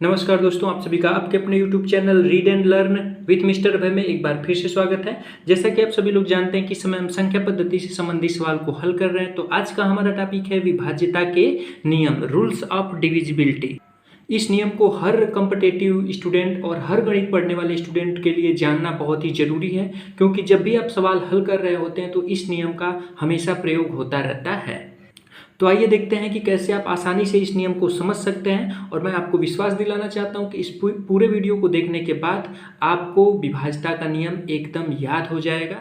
नमस्कार दोस्तों, आप सभी का आपके अपने YouTube channel read and learn with mister Abhay में एक बार फिर से स्वागत है। जैसा कि आप सभी लोग जानते हैं कि समय हम संख्या पद्धति से संबंधित सवाल को हल कर रहे हैं, तो आज का हमारा टॉपिक है विभाज्यता के नियम, रूल्स ऑफ डिविजिबिलिटी। इस नियम को हर कॉम्पिटिटिव स्टूडेंट और हर गणित पढ़ने वाले स्टूडेंट के लिए जानना बहुत ही जरूरी है, क्योंकि जब भी आप सवाल हल कर रहे होते हैं तो इस नियम का हमेशा प्रयोग होता रहता है। तो आइए देखते हैं कि कैसे आप आसानी से इस नियम को समझ सकते हैं। और मैं आपको विश्वास दिलाना चाहता हूं कि इस पूरे वीडियो को देखने के बाद आपको विभाज्यता का नियम एकदम याद हो जाएगा।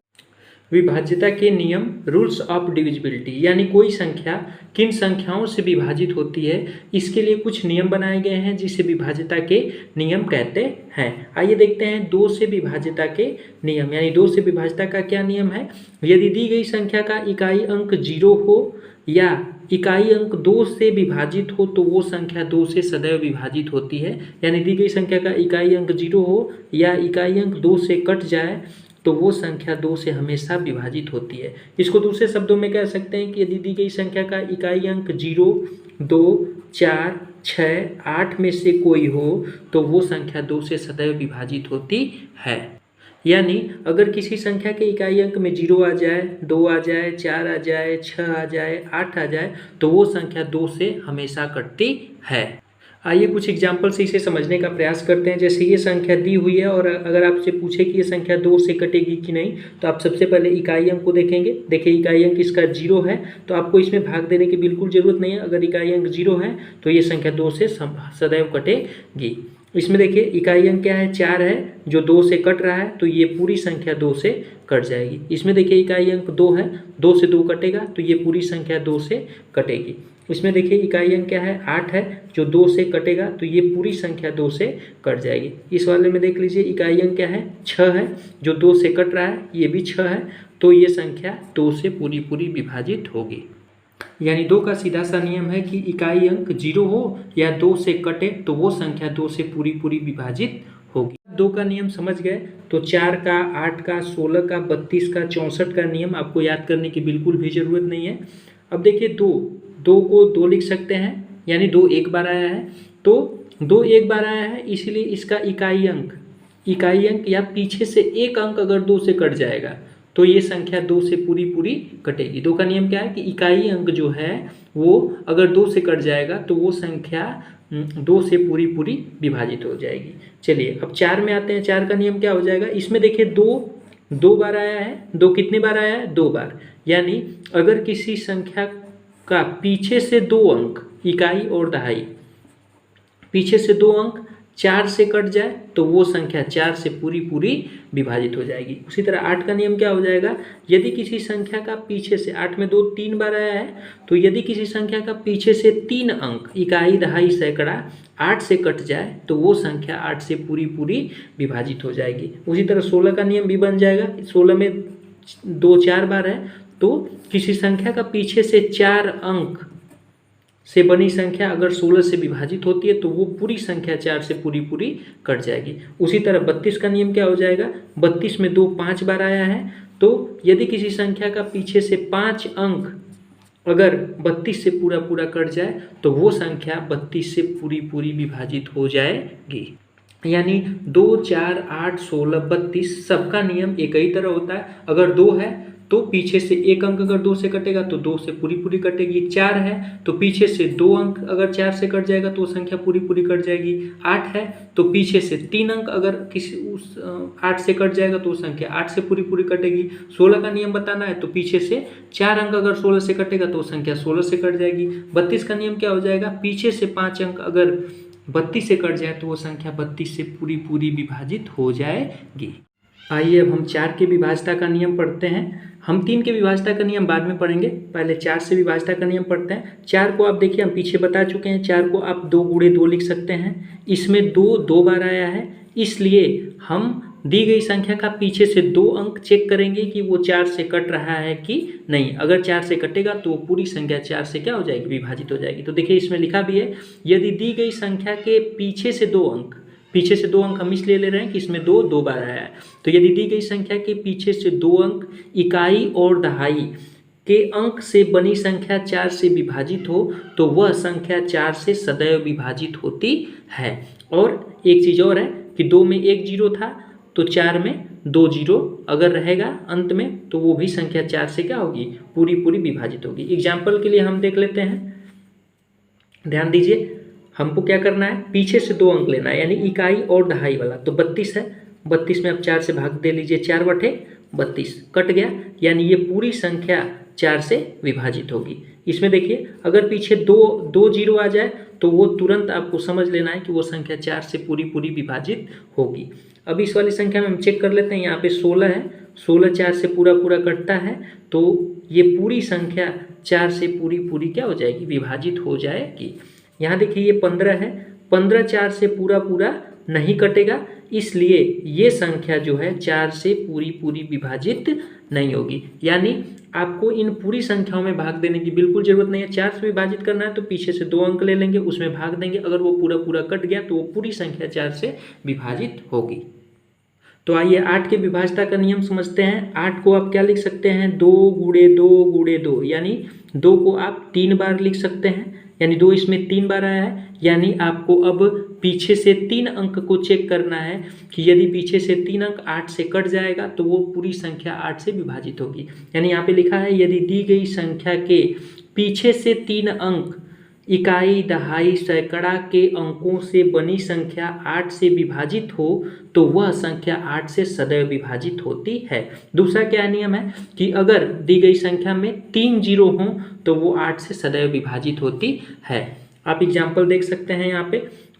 विभाज्यता के नियम, रूल्स ऑफ डिविजिबिलिटी, यानी कोई संख्या किन संख्याओं से विभाजित होती है, इसके लिए कुछ नियम बनाए गए हैं जिसे विभाज्यता के नियम कहते हैं। आइए देखते हैं 2 से विभाज्यता के नियम, यानी 2 से विभाज्यता का क्या नियम है। यदि दी गई संख्या का इकाई अंक 0 हो या इकाई अंक 2 से विभाजित हो तो वो संख्या 2 से सदैव विभाजित होती है। यानी दी गई संख्या का इकाई अंक 0 हो या इकाई अंक 2 से कट जाए तो वो संख्या 2 से हमेशा विभाजित होती है। इसको दूसरे शब्दों में कह सकते हैं कि यदि दी गई संख्या का इकाई अंक 0, 2, 4, 6, 8 में से कोई हो तो वो संख्या 2 से सदैव विभाजित होती है। यानी अगर किसी संख्या के इकाई अंक में 0 आ जाए, 2 आ जाए, 4 आ जाए, 6 आ जाए, 8 आ जाए तो वो संख्या 2 से हमेशा कटती है। आइए कुछ एग्जाम्पल से इसे समझने का प्रयास करते हैं। जैसे ये संख्या दी हुई है और अगर आपसे पूछे कि ये संख्या 2 से कटेगी कि नहीं, तो आप सबसे पहले इकाई अंक को देखेंगे। देखिए इकाई अंक इसका 0 है तो आपको इसमें भाग देने की बिल्कुल ज़रूरत नहीं है। अगर इकाई अंक 0 है तो ये संख्या 2 से सदैव कटेगी। इसमें देखिए इकाई अंक क्या है, 4 है, जो 2 से कट रहा है तो ये पूरी संख्या 2 से कट जाएगी। इसमें देखिए इकाई अंक 2 है, 2 से 2 कटेगा तो ये पूरी संख्या 2 से कटेगी। इसमें देखिए इकाई अंक क्या है, 8 है, जो 2 से कटेगा तो ये पूरी संख्या 2 से कट जाएगी। इस वाले में देख लीजिए इकाई अंक क्या है, 6 है, जो 2 से कट रहा है, ये भी 6 है, तो ये संख्या 2 से पूरी विभाजित होगी। यानी 2 का सीधा सा नियम है कि इकाई अंक 0 हो या 2 से कटे तो वो संख्या 2 से पूरी विभाजित होगी। 2 का नियम समझ गए तो 4 का, 8 का, 16 का, 32 का, 64 का नियम आपको याद करने की बिल्कुल भी ज़रूरत नहीं है। अब देखिए 2 को 2 लिख सकते हैं, यानी 2 एक बार आया है, तो 2 एक बार आया है इसलिए इसका इकाई अंक या पीछे से एक अंक अगर 2 से कट जाएगा तो ये संख्या 2 से पूरी कटेगी। 2 का नियम क्या है कि इकाई अंक जो है वो अगर 2 से कट जाएगा तो वो संख्या 2 से पूरी विभाजित हो जाएगी। चलिए अब 4 में आते हैं। 4 का नियम क्या हो जाएगा, इसमें देखिए 2 बार आया है। 2 कितने बार आया है, 2 बार। यानी अगर किसी संख्या का पीछे से 2 अंक, इकाई और दहाई, पीछे से 2 अंक 4 से कट जाए तो वो संख्या 4 से पूरी विभाजित हो जाएगी। उसी तरह 8 का नियम क्या हो जाएगा, यदि किसी संख्या का पीछे से, 8 में 2 3 बार आया है, तो यदि किसी संख्या का पीछे से 3 अंक, इकाई, दहाई, सैकड़ा 8 से कट जाए तो वो संख्या 8 से पूरी विभाजित हो जाएगी। उसी तरह 16 का नियम भी बन जाएगा। 16 में 2 4 बार है, तो किसी संख्या का पीछे से 4 अंक से बनी संख्या अगर 16 से विभाजित होती है तो वो पूरी संख्या 4 से पूरी कट जाएगी। उसी तरह 32 का नियम क्या हो जाएगा, 32 में 2 5 बार आया है, तो यदि किसी संख्या का पीछे से 5 अंक अगर 32 से पूरा कट जाए तो वो संख्या 32 से पूरी विभाजित हो जाएगी। यानी 2 4 8 16 32 सबका नियम एक ही तरह होता है। अगर 2 है तो पीछे से एक अंक अगर 2 से कटेगा तो 2 से पूरी कटेगी। 4 है तो पीछे से 2 अंक अगर 4 से कट जाएगा तो संख्या पूरी कट जाएगी। 8 है तो पीछे से 3 अंक अगर किसी उस 8 से कट जाएगा तो संख्या 8 से पूरी कटेगी। 16 का नियम बताना है तो पीछे से 4 अंक अगर 16 से कटेगा तो संख्या 16 से कट जाएगी। 32 का नियम क्या हो जाएगा, पीछे से 5 अंक अगर 32 से कट जाए तो वो संख्या 32 से पूरी विभाजित हो जाएगी। आइए अब हम 4 के विभाज्यता का नियम पढ़ते हैं। हम 3 के विभाज्यता का नियम बाद में पढ़ेंगे, पहले 4 से विभाज्यता का नियम पढ़ते हैं। 4 को आप देखिए हम पीछे बता चुके हैं, 4 को आप 2 गुणे 2 लिख सकते हैं। इसमें 2 बार आया है, इसलिए हम दी गई संख्या का पीछे से 2 अंक चेक करेंगे कि वो 4 से कट रहा है कि नहीं। अगर 4 से कटेगा तो पूरी संख्या 4 से क्या हो जाएगी, विभाजित हो जाएगी। तो देखिए इसमें लिखा भी है, यदि दी गई संख्या के पीछे से 2 अंक, पीछे से 2 अंक हम इसलिए ले रहे हैं कि इसमें 2 बार आया है, तो यदि दी गई संख्या के पीछे से 2 अंक, इकाई और दहाई के अंक से बनी संख्या 4 से विभाजित हो तो वह संख्या 4 से सदैव विभाजित होती है। और एक चीज़ और है कि 2 में 1 जीरो था तो 4 में 2 जीरो अगर रहेगा अंत में तो वो भी संख्या 4 से क्या होगी, पूरी पूरी विभाजित होगी। एग्जाम्पल के लिए हम देख लेते हैं, ध्यान दीजिए, हमको क्या करना है, पीछे से 2 अंक लेना है, यानी इकाई और दहाई वाला। तो 32 है, 32 में आप 4 से भाग दे लीजिए, 4 बटे 32 कट गया, यानी ये पूरी संख्या 4 से विभाजित होगी। इसमें देखिए अगर पीछे दो जीरो आ जाए तो वो तुरंत आपको समझ लेना है कि वो संख्या 4 से पूरी पूरी विभाजित होगी। अब इस वाली संख्या में हम चेक कर लेते हैं, यहाँ पे 16 है, 16 4 से पूरा पूरा कटता है, तो ये पूरी संख्या 4 से पूरी पूरी क्या हो जाएगी, विभाजित हो जाएगी। यहाँ देखिए ये 15 है, 15 4 से पूरा पूरा नहीं कटेगा, इसलिए ये संख्या जो है 4 से पूरी पूरी विभाजित नहीं होगी। यानी आपको इन पूरी संख्याओं में भाग देने की बिल्कुल जरूरत नहीं है। 4 से विभाजित करना है तो पीछे से 2 अंक ले लेंगे, उसमें भाग देंगे, अगर वो पूरा पूरा कट गया तो वो पूरी संख्या 4 से विभाजित होगी। तो आइए 8 के विभाजता का नियम समझते हैं। 8 को आप क्या लिख सकते हैं, 2 गुणे 2 गुणे 2, यानी 2 को आप 3 बार लिख सकते हैं, यानी 2 इसमें 3 बार आया है। यानी आपको अब पीछे से 3 अंक को चेक करना है कि यदि पीछे से 3 अंक 8 से कट जाएगा तो वो पूरी संख्या 8 से विभाजित होगी। यानी यहाँ पे लिखा है यदि दी गई संख्या के पीछे से 3 अंक इकाई दहाई सैकड़ा के अंकों से बनी संख्या 8 से विभाजित हो तो वह संख्या 8 से सदैव विभाजित होती है। दूसरा क्या नियम है कि अगर दी गई संख्या में 3 जीरो हों तो वो 8 से सदैव विभाजित होती है। आप एग्जाम्पल देख सकते हैं, यहाँ पे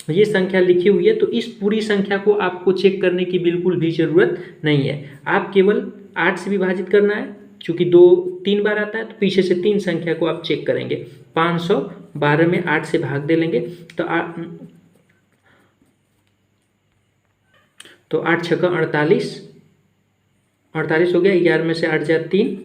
ये संख्या लिखी हुई है, तो इस पूरी संख्या को आपको चेक करने की बिल्कुल भी ज़रूरत नहीं है। आप केवल 8 से विभाजित करना है, चूँकि 3 बार आता है तो पीछे से 3 संख्या को आप चेक करेंगे। 512 में 8 से भाग दे लेंगे तो 8 छक्का 48, 48 हो गया, 11 में से 8 जाए 3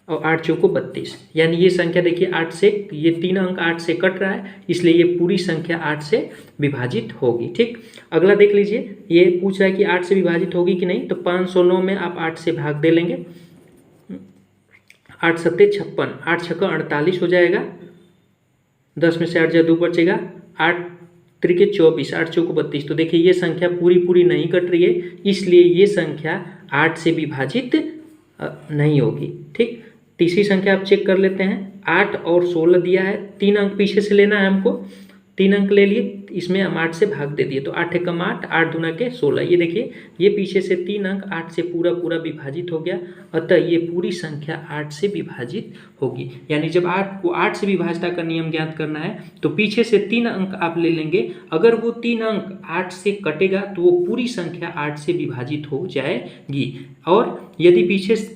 और 8 चौको 32, यानी ये संख्या देखिए 8 से, ये 3 अंक 8 से कट रहा है, इसलिए ये पूरी संख्या 8 से विभाजित होगी। ठीक, अगला देख लीजिए, ये पूछ रहा है कि 8 से विभाजित होगी कि नहीं, तो 509 में आप 8 से भाग दे लेंगे, 8 सत्ते 56, 8 छक्का 48 हो जाएगा, 10 में से 8 जाए 2 बचेगा, 8 त्रिके 24, 8 चौको 32। तो देखिए ये संख्या पूरी पूरी नहीं कट रही है, इसलिए ये संख्या 8 से विभाजित नहीं होगी। ठीक, तीसरी संख्या आप चेक कर लेते हैं, 8 और 16 दिया है, 3 अंक पीछे से लेना है हमको, 3 अंक ले लिए, इसमें हम 8 से भाग दे दिए, तो 8 एकम 8, 8 दूना के 16। ये देखिए ये पीछे से 3 अंक 8 से पूरा पूरा विभाजित हो गया, अतः ये पूरी संख्या 8 से विभाजित होगी। यानी जब 8 को 8 से विभाजता का नियम ज्ञात करना है तो पीछे से 3 अंक आप ले लेंगे, अगर वो 3 अंक 8 से कटेगा तो वो पूरी संख्या 8 से विभाजित हो जाएगी। और यदि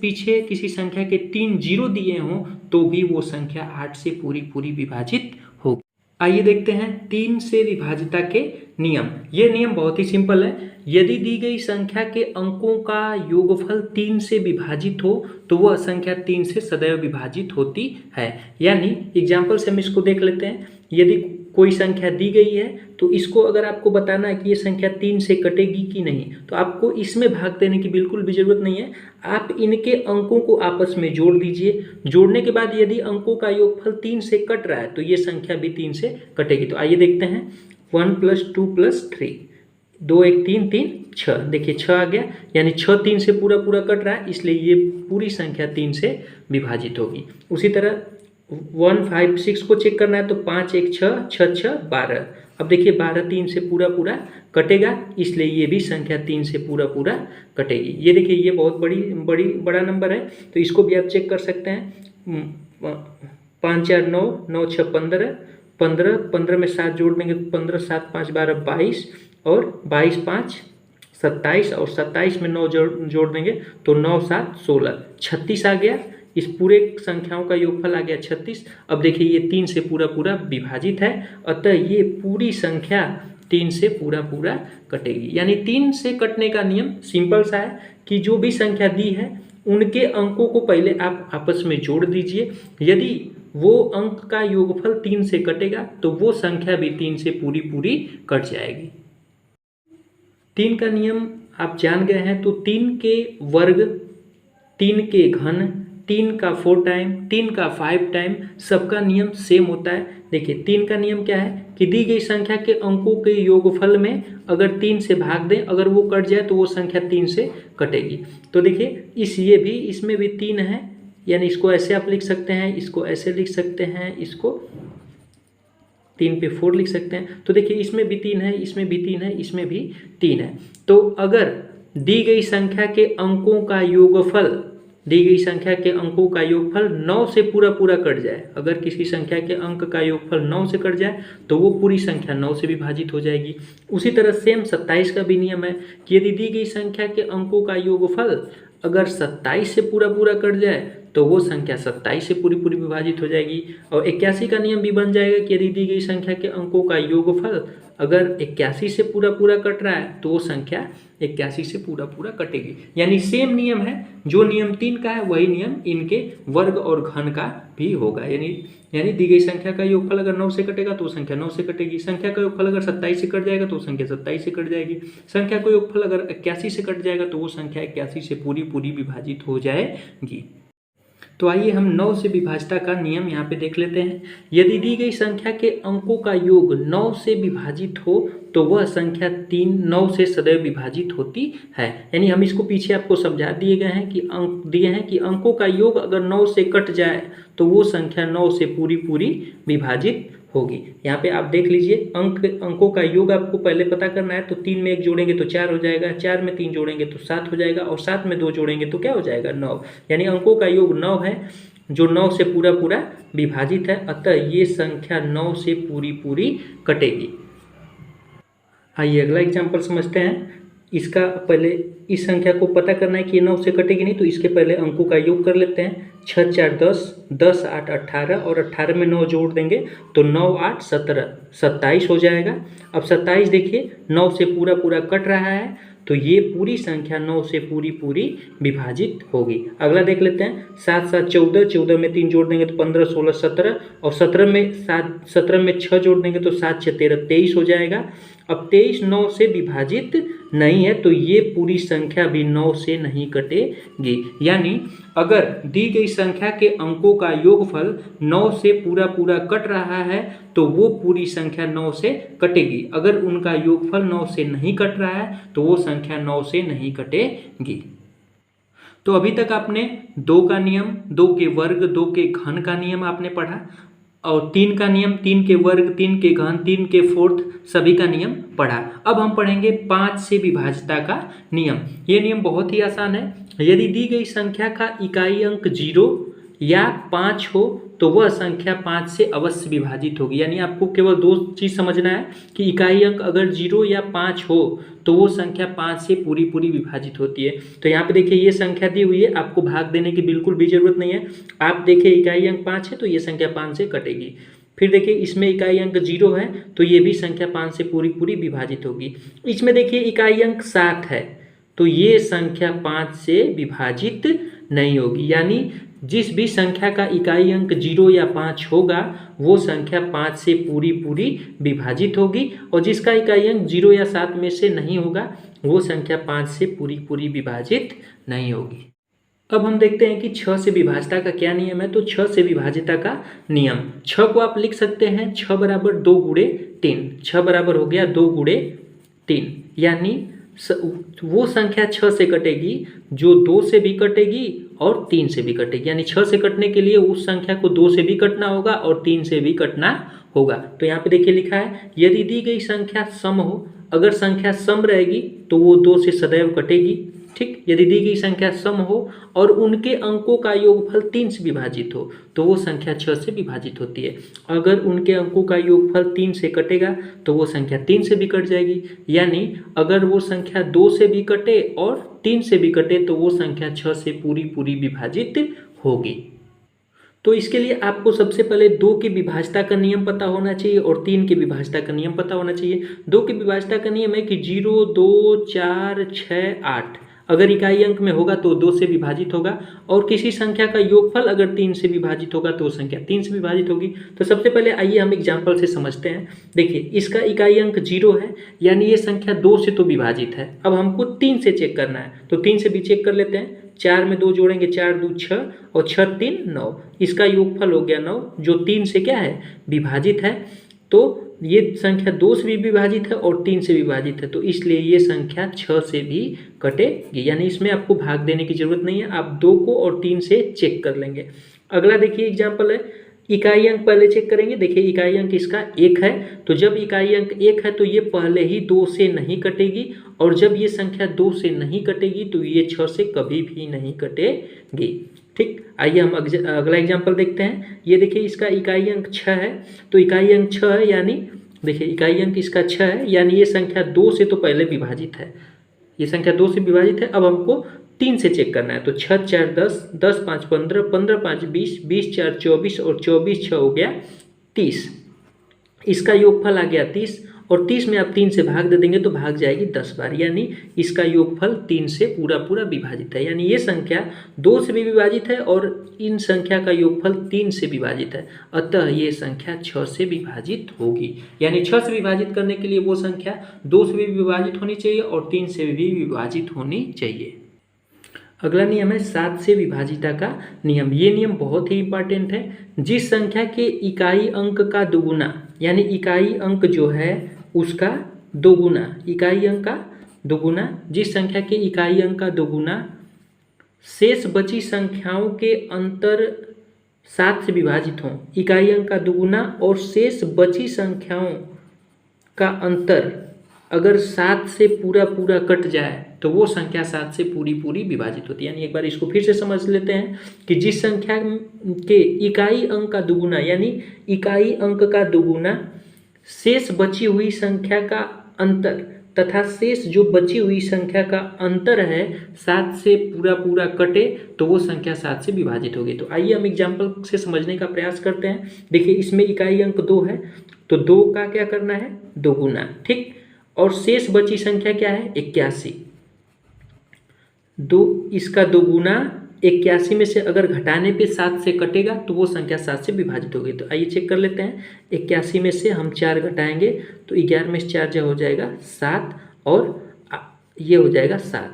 पीछे किसी संख्या के 3 जीरो दिए हों तो भी वो संख्या 8 से पूरी पूरी विभाजित होगी। आइए देखते हैं 3 से विभाजिता के नियम। ये नियम बहुत ही सिंपल है। यदि दी गई संख्या के अंकों का योगफल 3 से विभाजित हो तो वह संख्या 3 से सदैव विभाजित होती है। यानी एग्जाम्पल से हम इसको देख लेते हैं, यदि कोई संख्या दी गई है तो इसको अगर आपको बताना है कि ये संख्या 3 से कटेगी कि नहीं, तो आपको इसमें भाग देने की बिल्कुल भी जरूरत नहीं है। आप इनके अंकों को आपस में जोड़ दीजिए, जोड़ने के बाद यदि अंकों का योगफल 3 से कट रहा है तो ये संख्या भी 3 से कटेगी। तो आइए देखते हैं, 1 + 2 + 3, 2 1 3 3 6, देखिए 6 आ गया, यानी 6 3 से पूरा पूरा कट रहा है, इसलिए ये पूरी संख्या 3 से विभाजित होगी। उसी तरह 1 5 6 को चेक करना है तो 5 1 6, 6 6 12। अब देखिए 12 3 से पूरा पूरा कटेगा, इसलिए ये भी संख्या 3 से पूरा पूरा कटेगी। ये देखिए ये बहुत बड़ा नंबर है, तो इसको भी आप चेक कर सकते हैं। 5 4 9, 9 6 15, 15 में 7 जोड़ देंगे, 15 7 5 12 22, और 22 5 27, और 27 में 9 जोड़ देंगे तो 9 7 16, 36 आ गया। इस पूरे संख्याओं का योगफल आ गया 36। अब देखिए ये 3 से पूरा पूरा विभाजित है, अतः ये पूरी संख्या 3 से पूरा पूरा कटेगी। यानी 3 से कटने का नियम सिंपल सा है कि जो भी संख्या दी है उनके अंकों को पहले आप आपस में जोड़ दीजिए, यदि वो अंक का योगफल 3 से कटेगा तो वो संख्या भी 3 से पूरी पूरी कट जाएगी। 3 का नियम आप जान गए हैं, तो 3 के वर्ग, 3 के घन, 3 का 4 टाइम, 3 का 5 टाइम, सबका नियम सेम होता है। देखिए 3 का नियम क्या है कि दी गई संख्या के अंकों के योगफल में अगर 3 से भाग दें, अगर वो कट जाए तो वो संख्या 3 से कटेगी। तो देखिए इसमें भी 3 है, यानी इसको ऐसे आप लिख सकते हैं, इसको ऐसे लिख सकते हैं, इसको 3 पे 4 लिख सकते हैं। तो देखिए इसमें भी 3 है, इसमें भी 3 है, इसमें भी 3 है। तो अगर दी गई संख्या के अंकों का योगफल 9 से पूरा कट जाए, अगर किसी संख्या के अंक का योगफल 9 से कट जाए तो वो पूरी संख्या 9 से विभाजित हो जाएगी। उसी तरह सेम 27 का भी नियम है कि यदि दी गई संख्या के अंकों का योगफल अगर 27 से पूरा कट जाए तो वो संख्या 27 से पूरी विभाजित हो जाएगी। और 81 का नियम भी बन जाएगा कि यदि दी गई संख्या के अंकों का योगफल अगर 81 से पूरा कट रहा है तो वो संख्या 81 से पूरा कटेगी। यानी सेम नियम है, जो नियम 3 का है वही नियम इनके वर्ग और घन का भी होगा। यानी दी गई संख्या का योगफल अगर 9 से कटेगा तो संख्या 9 से कटेगी, संख्या का योगफल अगर 27 से कट जाएगा तो संख्या 27 से कट जाएगी, संख्या का योगफल अगर 81 से कट जाएगा तो वो संख्या 81 से पूरी विभाजित हो जाएगी। तो आइए हम 9 से विभाजता का नियम यहाँ पे देख लेते हैं। यदि दी गई संख्या के अंकों का योग 9 से विभाजित हो तो वह संख्या 9 से सदैव विभाजित होती है। यानी हम इसको पीछे आपको समझा दिए गए हैं कि अंक दिए हैं कि अंकों का योग अगर 9 से कट जाए तो वो संख्या 9 से पूरी विभाजित होगी। यहाँ पे आप देख लीजिए अंकों का योग आपको पहले पता करना है। तो 3 में 1 जोड़ेंगे तो 4 हो जाएगा, 4 में 3 जोड़ेंगे तो 7 हो जाएगा, और 7 में 2 जोड़ेंगे तो क्या हो जाएगा 9। यानी अंकों का योग 9 है जो 9 से पूरा विभाजित है, अतः ये संख्या 9 से पूरी कटेगी। आइए अगला एग्जाम्पल समझते हैं। इसका पहले इस संख्या को पता करना है कि ये 9 से कटेगी नहीं, तो इसके पहले अंकों का योग कर लेते हैं। 6 4 10, 10 8 18, और 18 में 9 जोड़ देंगे तो 9 8 17, 27 हो जाएगा। अब 27 देखिए 9 से पूरा कट रहा है, तो ये पूरी संख्या 9 से पूरी विभाजित होगी। अगला देख लेते हैं। 7 7 14, 14 में 3 जोड़ देंगे तो 15 16 17, और 17 में 6 जोड़ देंगे तो 7 6 13, 23 हो जाएगा। अब 23 9 से विभाजित नहीं है, तो ये पूरी संख्या भी 9 से नहीं कटेगी। यानी अगर दी गई संख्या के अंकों का योगफल 9 से पूरा कट रहा है तो वो पूरी संख्या 9 से कटेगी। अगर उनका योगफल 9 से नहीं कट रहा है तो वो संख्या 9 से नहीं कटेगी। तो अभी तक आपने 2 का नियम, 2 के वर्ग, 2 के घन का नियम आपने पढ़ा, और 3 का नियम, 3 के वर्ग, 3 के घन, 3 के फोर्थ सभी का नियम पढ़ा। अब हम पढ़ेंगे 5 से विभाजता का नियम। ये नियम बहुत ही आसान है। यदि दी गई संख्या का इकाई अंक 0 या 5 हो तो वह संख्या 5 से अवश्य विभाजित होगी। यानी आपको केवल 2 चीज़ समझना है कि इकाई अंक अगर 0 या 5 हो तो वो संख्या 5 से पूरी विभाजित होती है। तो यहाँ पे देखिए ये संख्या दी हुई है, आपको भाग देने की बिल्कुल भी जरूरत नहीं है। आप देखिए इकाई अंक 5 है तो ये संख्या 5 से कटेगी। फिर देखिए इसमें इकाई अंक 0 है तो ये भी संख्या 5 से पूरी विभाजित होगी। इसमें देखिए इकाई अंक 7 है तो ये संख्या 5 से विभाजित नहीं होगी। यानी जिस भी संख्या का इकाई अंक 0 या 5 होगा वो संख्या 5 से पूरी विभाजित होगी, और जिसका इकाई अंक 0 या 7 में से नहीं होगा वो संख्या 5 से पूरी विभाजित नहीं होगी। अब हम देखते हैं कि 6 से विभाजता का क्या नियम है। तो 6 से विभाजता का नियम, 6 को आप लिख सकते हैं 6 बराबर 2 गुणे 3, 6 बराबर हो गया 2 गुणे 3। यानी वो संख्या 6 से कटेगी जो 2 से भी कटेगी और 3 से भी कटेगी। यानी 6 से कटने के लिए उस संख्या को 2 से भी कटना होगा और 3 से भी कटना होगा। तो यहाँ पे देखिए लिखा है यदि दी गई संख्या सम हो, अगर संख्या सम रहेगी तो वो 2 से सदैव कटेगी। ठीक, यदि दी गई संख्या सम हो और उनके अंकों का योगफल 3 से विभाजित हो तो वो संख्या 6 से विभाजित होती है। अगर उनके अंकों का योगफल 3 से कटेगा तो वो संख्या 3 से भी कट जाएगी। यानी अगर वो संख्या 2 से भी कटे और 3 से भी कटे तो वो संख्या 6 से पूरी विभाजित होगी। तो इसके लिए आपको सबसे पहले 2 की विभाजता का नियम पता होना चाहिए और 3 की विभाजता का नियम पता होना चाहिए। 2 की विभाजता का नियम है कि 0 2 4 6 8 अगर इकाई अंक में होगा तो 2 से विभाजित होगा, और किसी संख्या का योगफल अगर 3 से विभाजित होगा तो संख्या 3 से विभाजित होगी। तो सबसे पहले आइए हम एग्जाम्पल से समझते हैं। देखिए इसका इकाई अंक 0 है, यानी ये संख्या 2 से तो विभाजित है। अब हमको 3 से चेक करना है, तो 3 से भी चेक कर लेते हैं। 4 में 2 जोड़ेंगे 4 2 6 और 6 3 9, इसका योगफल हो गया 9 जो 3 से क्या है विभाजित है। तो ये संख्या 2 से भी विभाजित है और 3 से विभाजित है, तो इसलिए ये संख्या 6 से भी कटेगी। यानी इसमें आपको भाग देने की जरूरत नहीं है, आप 2 को और 3 से चेक कर लेंगे। अगला देखिए एग्जाम्पल है, इकाई अंक पहले चेक करेंगे। देखिए इकाई अंक इसका 1 है, तो जब इकाई अंक 1 है तो ये पहले ही 2 से नहीं कटेगी, और जब ये संख्या 2 से नहीं कटेगी तो ये 6 से कभी भी नहीं कटेगी। ठीक, आइए हम अगला एग्जाम्पल देखते हैं। ये देखिए इसका इकाई अंक 6 है, तो इकाई अंक 6 है यानी देखिए इकाई अंक इसका 6 है, यानी ये संख्या 2 से तो पहले विभाजित है, ये संख्या 2 से विभाजित है। अब हमको 3 से चेक करना है, तो 6 4 10, 10 5 15, 15 5 20, 20 4 24 और 24 6 हो गया 30। इसका योगफल आ गया 30, और 30 में आप 3 से भाग दे देंगे तो भाग जाएगी 10 बार, यानी इसका योगफल 3 से पूरा पूरा विभाजित है। यानी ये संख्या 2 से भी विभाजित है और इन संख्या का योगफल 3 से विभाजित है, अतः ये संख्या 6 से विभाजित होगी। यानी 6 से विभाजित करने के लिए वो संख्या 2 से भी विभाजित होनी चाहिए और 3 से भी विभाजित होनी चाहिए। अगला नियम है 7 से विभाजिता का नियम। ये नियम बहुत ही इंपॉर्टेंट है। जिस संख्या के इकाई अंक का दोगुना, यानी इकाई अंक जो है उसका दोगुना, इकाई अंक का दोगुना, जिस संख्या के इकाई अंक का दोगुना शेष बची संख्याओं के अंतर 7 से विभाजित हों, इकाई अंक का दोगुना और शेष बची संख्याओं का अंतर अगर 7 से पूरा पूरा कट जाए तो वो संख्या 7 से पूरी पूरी विभाजित होती है। यानी एक बार इसको फिर से समझ लेते हैं कि जिस संख्या के इकाई अंक का दुगुना, यानी इकाई अंक का दुगुना शेष बची हुई संख्या का अंतर तथा शेष जो बची हुई संख्या का अंतर है 7 से पूरा पूरा कटे तो वो संख्या 7 से विभाजित होगी। तो आइए हम एग्जाम्पल से समझने का प्रयास करते हैं। देखिए इसमें इकाई अंक 2 है, तो 2 का क्या करना है दोगुना, ठीक, और शेष बची संख्या क्या है 81। 2 इसका दोगुना 81 में से अगर घटाने पे 7 से कटेगा तो वो संख्या 7 से विभाजित होगी। तो आइए चेक कर लेते हैं। 81 में से हम 4 घटाएंगे तो 11 में से 4 जो हो जाएगा 7 और ये हो जाएगा 7।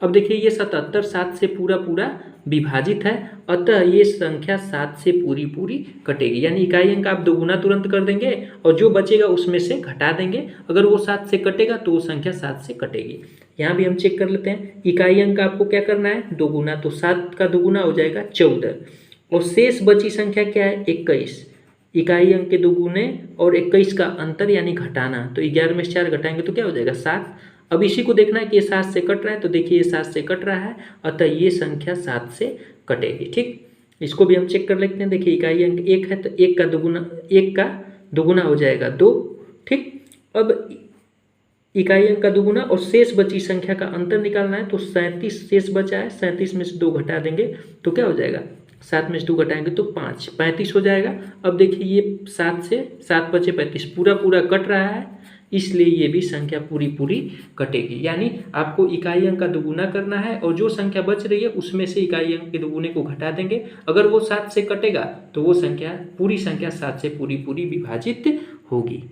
अब देखिए ये 77 7 से पूरा पूरा विभाजित है, अतः ये संख्या 7 से पूरी पूरी कटेगी। यानी इकाई अंक आप दोगुना तुरंत कर देंगे और जो बचेगा उसमें से घटा देंगे, अगर वो 7 से कटेगा तो वो संख्या 7 से कटेगी। यहाँ भी हम चेक कर लेते हैं। इकाई अंक आपको क्या करना है दोगुना, तो 7 का दोगुना हो जाएगा 14 और शेष बची संख्या क्या है 21। इकाई अंक के दोगुने और 21 का अंतर यानी घटाना, तो 11 में से 4 घटाएंगे तो क्या हो जाएगा 7। अब इसी को देखना है कि ये 7 से कट रहा है, तो देखिए ये 7 से कट रहा है, अतः ये संख्या 7 से कटेगी। ठीक, इसको भी हम चेक कर लेते हैं। देखिए इकाई अंक 1 है तो 1 का दोगुना हो जाएगा 2। ठीक, अब इकाई अंक का दोगुना और शेष बची संख्या का अंतर निकालना है, तो 37 शेष बचा है, 37 में से 2 घटा देंगे तो क्या हो जाएगा 7 में से 2 घटाएंगे तो 5, 35 हो जाएगा। अब देखिए ये 7 से 7 बचे 35, पूरा पूरा कट रहा है, इसलिए ये भी संख्या पूरी पूरी कटेगी। यानी आपको इकाई अंक का दोगुना करना है और जो संख्या बच रही है उसमें से इकाई अंक के दोगुने को घटा देंगे, अगर वो 7 से कटेगा तो वो संख्या पूरी संख्या 7 से पूरी पूरी विभाजित होगी।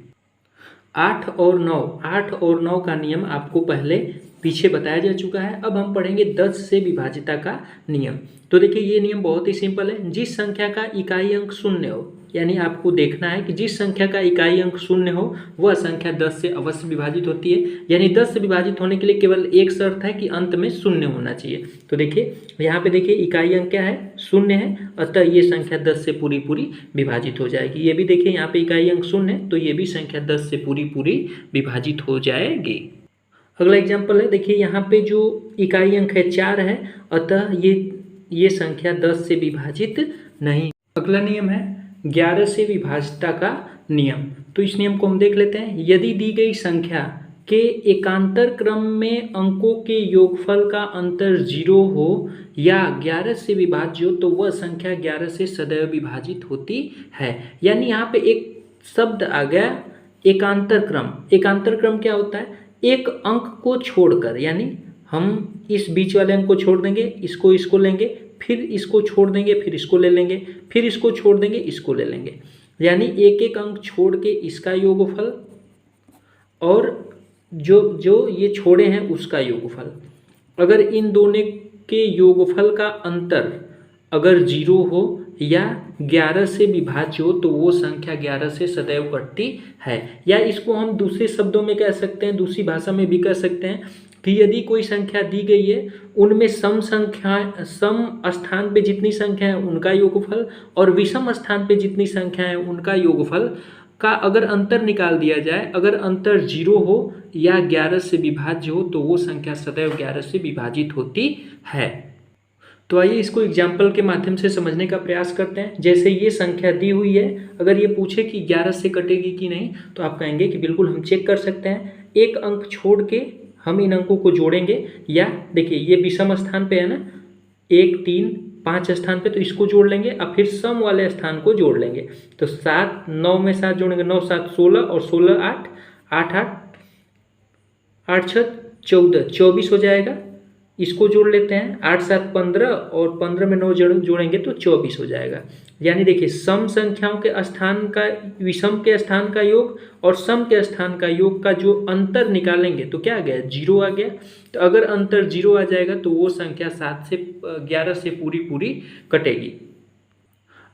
8 और 9 का नियम आपको पहले पीछे बताया जा चुका है। अब हम पढ़ेंगे 10 से विभाजिता का नियम। तो देखिए ये नियम बहुत ही सिंपल है। जिस संख्या का इकाई अंक 0 हो, यानी आपको देखना है कि जिस संख्या का इकाई अंक 0 हो वह संख्या 10 से अवश्य विभाजित होती है। यानी 10 से विभाजित होने के लिए केवल एक शर्त है कि अंत में 0 होना चाहिए। तो देखिए यहाँ पे देखिए इकाई अंक क्या है 0 है, अतः ये संख्या 10 से पूरी पूरी विभाजित हो जाएगी। ये भी देखिए यहाँ पे इकाई अंक 0 है, तो ये भी संख्या 10 से पूरी पूरी विभाजित हो जाएगी। अगला एग्जाम्पल है, देखिए यहाँ पे जो इकाई अंक है 4 है, अतः ये संख्या 10 से विभाजित नहीं। अगला नियम है 11 से विभाजिता का नियम। तो इस नियम को हम देख लेते हैं। यदि दी गई संख्या के एकांतर क्रम में अंकों के योगफल का अंतर 0 हो या 11 से विभाज्य हो तो वह संख्या 11 से सदैव विभाजित होती है। यानी यहाँ पे एक शब्द आ गया एकांतर क्रम। एकांतर क्रम क्या होता है, एक अंक को छोड़कर, यानी हम इस बीच वाले अंक को छोड़ देंगे, इसको लेंगे, फिर इसको छोड़ देंगे, फिर इसको ले लेंगे, फिर इसको छोड़ देंगे, इसको ले लेंगे। यानी एक एक अंक छोड़ के इसका योगफल और जो ये छोड़े हैं उसका योगफल। अगर इन दोनों के योगफल का अंतर अगर 0 हो या 11 से विभाज्य हो तो वो संख्या 11 से सदैव कटती है। या इसको हम दूसरे शब्दों में कह सकते हैं, दूसरी भाषा में भी कह सकते हैं कि यदि कोई संख्या दी गई है, उनमें सम स्थान पे जितनी संख्या है उनका योगफल और विषम स्थान पे जितनी संख्या है उनका योगफल का अगर अंतर निकाल दिया जाए, अगर अंतर 0 हो या 11 से विभाज्य हो तो वो संख्या सदैव 11 से विभाजित होती है। तो आइए इसको एग्जाम्पल के माध्यम से समझने का प्रयास करते हैं। जैसे ये संख्या दी हुई है, अगर ये पूछे कि 11 से कटेगी कि नहीं तो आप कहेंगे कि बिल्कुल हम चेक कर सकते हैं। एक अंक छोड़ के हम इन अंकों को जोड़ेंगे, या देखिए ये विषम स्थान पे है ना, 1 3 5 स्थान पे, तो इसको जोड़ लेंगे और फिर सम वाले स्थान को जोड़ लेंगे। तो 7 9 में 7 जोड़ेंगे, 9 7 16 और 16 8 8 8 6 14 24 हो जाएगा। इसको जोड़ लेते हैं, 8 7 15 और 15 में 9 जोड़ेंगे तो 24 हो जाएगा। यानी देखिए सम संख्याओं के स्थान का विषम के स्थान का योग और सम के स्थान का योग का जो अंतर निकालेंगे तो क्या आ गया, 0 आ गया। तो अगर अंतर 0 आ जाएगा तो वो संख्या 7 से 11 से पूरी कटेगी।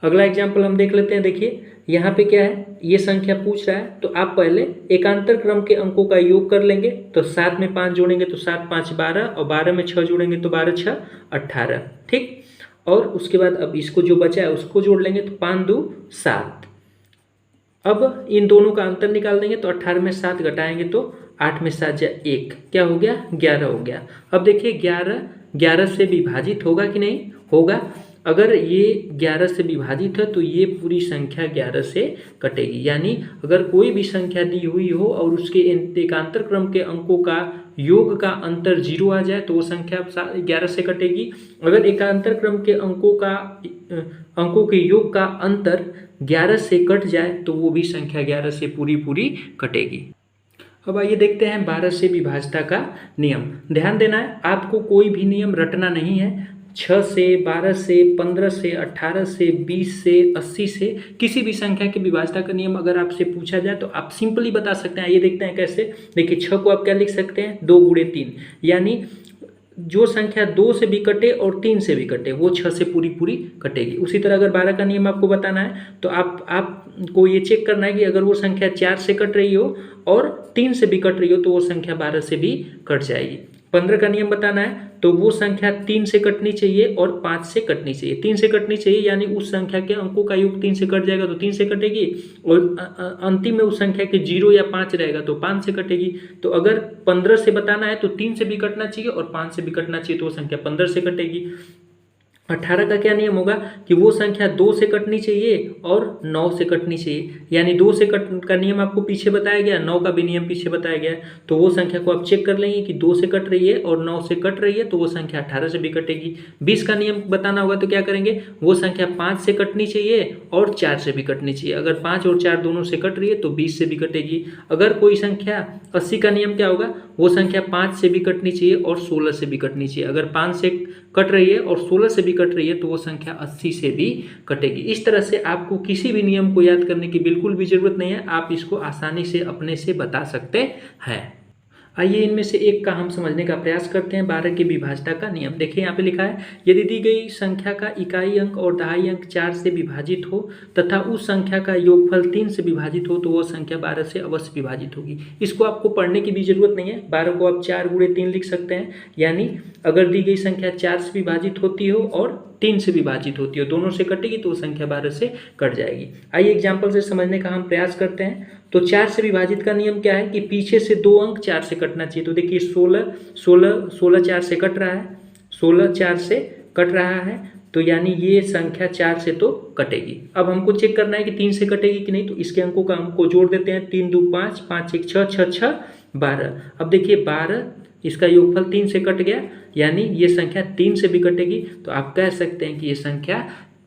अगला एग्जाम्पल हम देख लेते हैं। देखिए यहाँ पे क्या है, ये संख्या पूछ रहा है तो आप पहले एकांतर क्रम के अंकों का योग कर लेंगे। तो 7 में 5 जोड़ेंगे तो 7 5 12 और 12 में 6 जोड़ेंगे तो 12 6 18, ठीक। और उसके बाद अब इसको जो बचा है उसको जोड़ लेंगे तो 5 2 7। अब इन दोनों का अंतर निकाल देंगे तो 18 में 7 घटाएंगे तो 8 में 7 जा 1, क्या हो गया, 11 हो गया। अब देखिए 11 से विभाजित होगा कि नहीं होगा। अगर ये 11 से विभाजित है तो ये पूरी संख्या 11 से कटेगी। यानी अगर कोई भी संख्या दी हुई हो और उसके एकांतर क्रम के अंकों का योग का अंतर 0 आ जाए तो वो संख्या 11 से कटेगी। अगर एकांतर क्रम के अंकों के योग का अंतर 11 से कट जाए तो वो भी संख्या 11 से पूरी कटेगी। अब आइए देखते हैं 12 से विभाज्यता का नियम। ध्यान देना है, आपको कोई भी नियम रटना नहीं है। 6 से 12 से 15 से 18 से 20 से 80 से किसी भी संख्या की विभाज्यता का नियम अगर आपसे पूछा जाए तो आप सिंपली बता सकते हैं। ये देखते हैं कैसे। देखिए 6 को आप क्या लिख सकते हैं, 2 गुणे 3, यानी जो संख्या 2 से भी कटे और 3 से भी कटे वो 6 से पूरी कटेगी। उसी तरह अगर 12 का नियम आपको बताना है तो आपको ये चेक करना है कि अगर वो संख्या 4 से कट रही हो और 3 से भी कट रही हो तो वो संख्या 12 से भी कट जाएगी। 15 का नियम बताना है तो वो संख्या 3 से कटनी चाहिए और 5 से कटनी चाहिए। 3 से कटनी चाहिए यानी उस संख्या के अंकों का योग 3 से कट जाएगा तो 3 से कटेगी, और अंतिम में उस संख्या के 0 या 5 रहेगा तो 5 से कटेगी। तो अगर 15 से बताना है तो 3 से भी कटना चाहिए और 5 से भी कटना चाहिए तो वो संख्या 15 से कटेगी। 18 का क्या नियम होगा कि वो संख्या 2 से कटनी चाहिए और 9 से कटनी चाहिए। यानी 2 से कट का नियम आपको पीछे बताया गया, 9 का भी नियम पीछे बताया गया। तो वो संख्या को आप चेक कर लेंगे कि 2 से कट रही है और 9 से कट रही है तो वो संख्या 18 से भी कटेगी। 20 का नियम बताना होगा तो क्या करेंगे, वो संख्या 5 से कटनी चाहिए और 4 से भी कटनी चाहिए। अगर 5 और 4 दोनों से कट रही है तो 20 से भी कटेगी। अगर कोई संख्या 80 का नियम क्या होगा, वो संख्या 5 से भी कटनी चाहिए और 16 से भी कटनी चाहिए। अगर 5 से कट रही है और 16 से भी कट रही है तो वो संख्या 80 से भी कटेगी। इस तरह से आपको किसी भी नियम को याद करने की बिल्कुल भी जरूरत नहीं है, आप इसको आसानी से अपने से बता सकते हैं। आइए इनमें से एक का हम समझने का प्रयास करते हैं, 12 की विभाज्यता का नियम। देखिए यहाँ पे लिखा है, यदि दी गई संख्या का इकाई अंक और दहाई अंक 4 से विभाजित हो तथा उस संख्या का योगफल 3 से विभाजित हो तो वह संख्या 12 से अवश्य विभाजित होगी। इसको आपको पढ़ने की भी जरूरत नहीं है, 12 को आप 4 गुणे 3 लिख सकते हैं। यानी अगर दी गई संख्या 4 से विभाजित होती हो और 3 से विभाजित होती हो, दोनों से कटेगी तो संख्या 12 से कट जाएगी। आइए एग्जाम्पल से समझने का हम प्रयास करते हैं। तो 4 से विभाजित का नियम क्या है कि पीछे से 2 अंक 4 से कटना चाहिए। तो देखिए 16 4 से कट रहा है, 16 4 से कट रहा है, तो यानी ये संख्या 4 से तो कटेगी। अब हमको चेक करना है कि 3 से कटेगी कि नहीं, तो इसके अंकों का हमको जोड़ देते हैं। 3 2 5 5 1 6 6 6 12। अब देखिए 12 इसका योगफल 3 से कट गया, यानी ये संख्या 3 से भी कटेगी। तो आप कह सकते हैं कि ये संख्या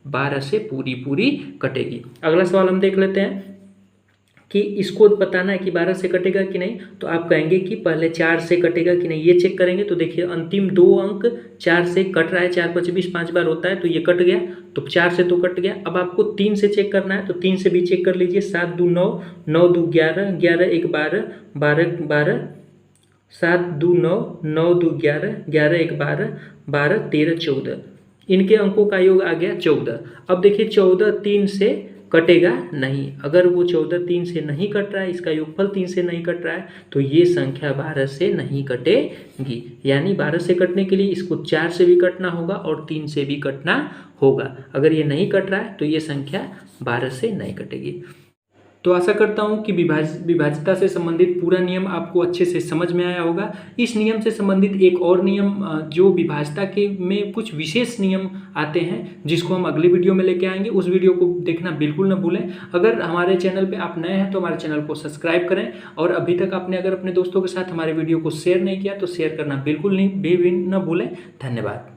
12 से पूरी कटेगी। अगला सवाल हम देख लेते हैं कि इसको बताना है कि 12 से कटेगा कि नहीं। तो आप कहेंगे कि पहले 4 से कटेगा कि नहीं, ये चेक करेंगे। तो देखिए अंतिम 2 अंक 4 से कट रहा है, 4 5 20 5 बार होता है, तो ये कट गया, तो 4 से तो कट गया। अब आपको 3 से चेक करना है, तो 3 से भी चेक कर लीजिए। 7 2 9 9 2 11 11 1 12 12 12 7 2 9, 9 2 11, 11 1 12, 12 13 14, इनके अंकों का योग आ गया 14। अब देखिए 14 3 से कटेगा नहीं, अगर वो 14 3 से नहीं कट रहा है, इसका योगफल 3 से नहीं कट रहा है, तो ये संख्या 12 से नहीं कटेगी। यानी 12 से कटने के लिए इसको 4 से भी कटना होगा और 3 से भी कटना होगा। अगर ये नहीं कट रहा है तो ये संख्या 12 से नहीं कटेगी। तो आशा करता हूँ कि विभाज्यता से संबंधित पूरा नियम आपको अच्छे से समझ में आया होगा। इस नियम से संबंधित एक और नियम जो विभाज्यता के में कुछ विशेष नियम आते हैं, जिसको हम अगली वीडियो में लेके आएंगे, उस वीडियो को देखना बिल्कुल न भूलें। अगर हमारे चैनल पे आप नए हैं तो हमारे चैनल को सब्सक्राइब करें, और अभी तक आपने अगर अपने दोस्तों के साथ हमारे वीडियो को शेयर नहीं किया तो शेयर करना बिल्कुल भी न भूलें। धन्यवाद।